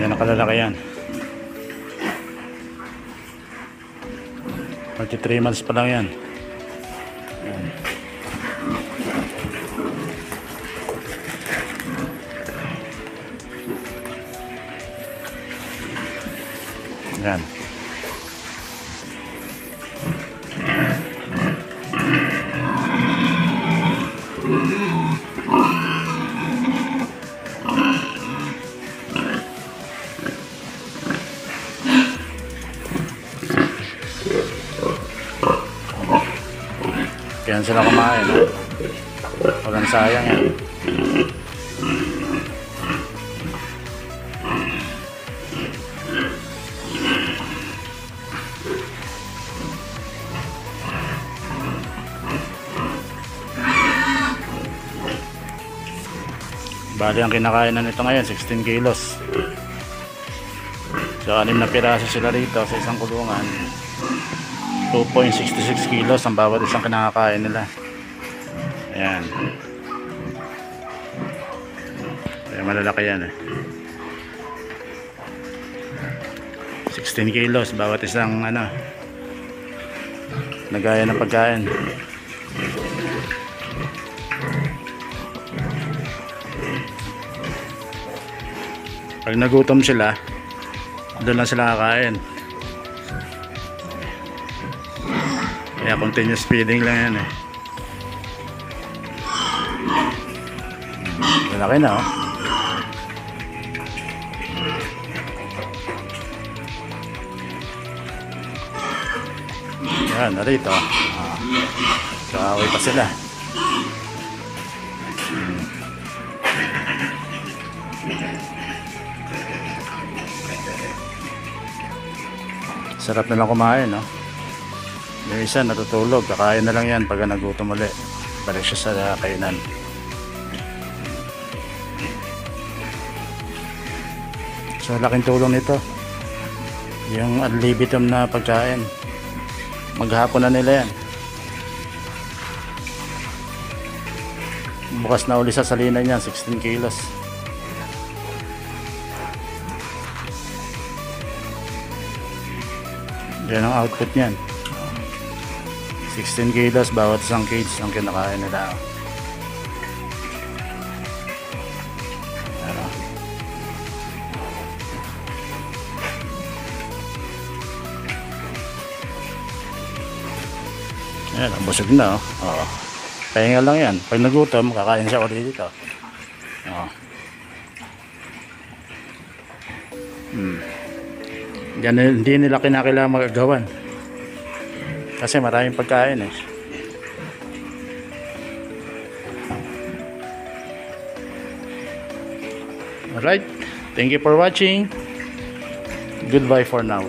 Yan ang kalalaki yan. 43 months pa lang yan. Yan. Yan. Kaya sila kumain. Walang sayang yan. Bali ang kinakain na nito ngayon 16 kilos. So 6 na piraso sila rito sa isang kulungan. 2.66 kilos ang bawat isang kinakain nila. Ayan. Kaya malalaki yan eh. 16 kilos bawat isang ano, nagaya ng pagkain. Pag nagutom sila, doon lang sila kakain. Kaya continuous feeding lang yan eh. Malaki na oh. Yan, narito. Kaaway pa sila. Sarap na lang kumain, no? Yung isa natutulog, kakain na lang yan pag nagutom ulit. Balik siya sa kainan. So laking tulong nito yung ad libitum na pagkain. Maghapon na nila yan. Bukas na uli sa salinan niyan, 16 kilos. Yan ang output niyan. 16 kilos bawat isang cage ang kinakain nila. Ano? Ayan, busog na oh. Pahinga lang yan. Pag nagutom, kakain siya ulit dito. Yan, hindi nila kinakailangan magagawan kasi maraming pagkain eh. Alright, thank you for watching. Goodbye for now.